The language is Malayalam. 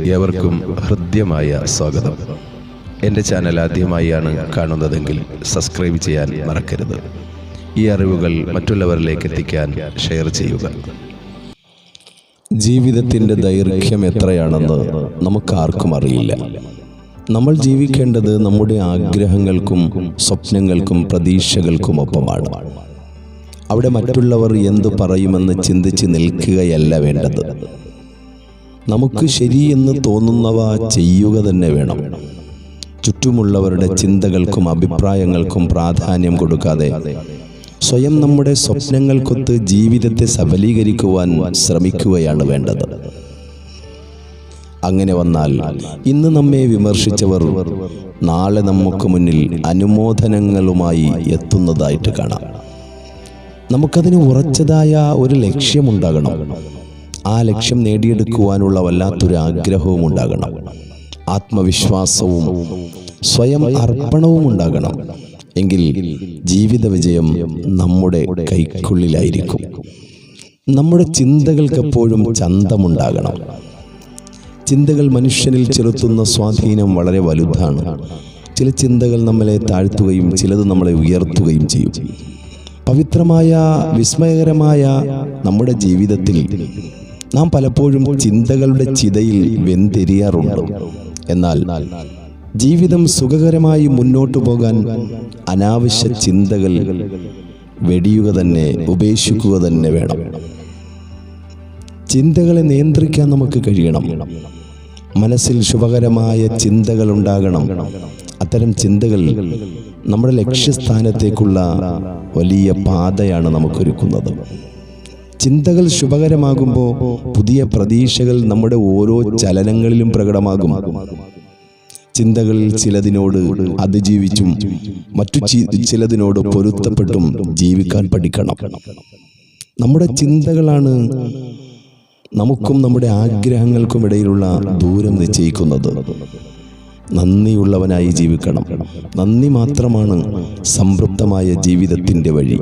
ഏവർക്കും ഹൃദ്യമായ സ്വാഗതം. എൻ്റെ ചാനൽ ആദ്യമായാണ് കാണുന്നതെങ്കിൽ സബ്സ്ക്രൈബ് ചെയ്യാൻ മറക്കരുത്. ഈ അറിവുകൾ മറ്റുള്ളവരിലേക്ക് എത്തിക്കാൻ ഷെയർ ചെയ്യുക. ജീവിതത്തിൻ്റെ ദൈർഘ്യം എത്രയാണെന്ന് നമുക്കാർക്കും അറിയില്ല. നമ്മൾ ജീവിക്കേണ്ടത് നമ്മുടെ ആഗ്രഹങ്ങൾക്കും സ്വപ്നങ്ങൾക്കും പ്രതീക്ഷകൾക്കുമൊപ്പമാണ്. അവിടെ മറ്റുള്ളവർ എന്തു പറയുമെന്ന് ചിന്തിച്ച് നിൽക്കുകയല്ല വേണ്ടത്. നമുക്ക് ശരിയെന്ന് തോന്നുന്നവ ചെയ്യുക തന്നെ വേണം. ചുറ്റുമുള്ളവരുടെ ചിന്തകൾക്കും അഭിപ്രായങ്ങൾക്കും പ്രാധാന്യം കൊടുക്കാതെ സ്വയം നമ്മുടെ സ്വപ്നങ്ങൾക്കൊത്ത് ജീവിതത്തെ സഫലീകരിക്കുവാൻ ശ്രമിക്കുകയാണ് വേണ്ടത്. അങ്ങനെ വന്നാൽ ഇന്ന് നമ്മെ വിമർശിച്ചവർ നാളെ നമുക്ക് മുന്നിൽ അനുമോദനങ്ങളുമായി എത്തുന്നതായിട്ട് കാണാം. നമുക്കതിന് ഉറച്ചതായ ഒരു ലക്ഷ്യമുണ്ടാകണം. ആ ലക്ഷ്യം നേടിയെടുക്കുവാനുള്ള വല്ലാത്തൊരു ആഗ്രഹവും ഉണ്ടാകണം. ആത്മവിശ്വാസവും സ്വയം അർപ്പണവും ഉണ്ടാകണം. എങ്കിൽ ജീവിത വിജയം നമ്മുടെ കൈക്കുള്ളിലായിരിക്കും. നമ്മുടെ ചിന്തകൾക്കെപ്പോഴും ചന്തമുണ്ടാകണം. ചിന്തകൾ മനുഷ്യനിൽ ചെലുത്തുന്ന സ്വാധീനം വളരെ വലുതാണ്. ചില ചിന്തകൾ നമ്മളെ താഴ്ത്തുകയും ചിലത് നമ്മളെ ഉയർത്തുകയും ചെയ്യും. പവിത്രമായ വിസ്മയകരമായ നമ്മുടെ ജീവിതത്തിൽ നാം പലപ്പോഴും ചിന്തകളുടെ ചിതയിൽ വെന്തെരിയാറുണ്ട്. എന്നാൽ ജീവിതം സുഖകരമായി മുന്നോട്ടു പോകാൻ അനാവശ്യ ചിന്തകൾ വെടിയുക തന്നെ, ഉപേക്ഷിക്കുക തന്നെ വേണം. ചിന്തകളെ നിയന്ത്രിക്കാൻ നമുക്ക് കഴിയണം. മനസ്സിൽ ശുഭകരമായ ചിന്തകൾ ഉണ്ടാകണം. അത്തരം ചിന്തകൾ നമ്മുടെ ലക്ഷ്യസ്ഥാനത്തേക്കുള്ള വലിയ പാതയാണ് നമുക്കൊരുക്കുന്നത്. ചിന്തകൾ ശുഭകരമാകുമ്പോൾ പുതിയ പ്രതീക്ഷകൾ നമ്മുടെ ഓരോ ചലനങ്ങളിലും പ്രകടമാകും. ചിന്തകളിൽ ചിലതിനോട് അതിജീവിച്ചും മറ്റു ചിലതിനോട് പൊരുത്തപ്പെട്ടും ജീവിക്കാൻ പഠിക്കണം. നമ്മുടെ ചിന്തകളാണ് നമുക്കും നമ്മുടെ ആഗ്രഹങ്ങൾക്കും ഇടയിലുള്ള ദൂരം നിശ്ചയിക്കുന്നത്. നന്ദിയുള്ളവനായി ജീവിക്കണം. നന്ദി മാത്രമാണ് സംതൃപ്തമായ ജീവിതത്തിൻ്റെ വഴി.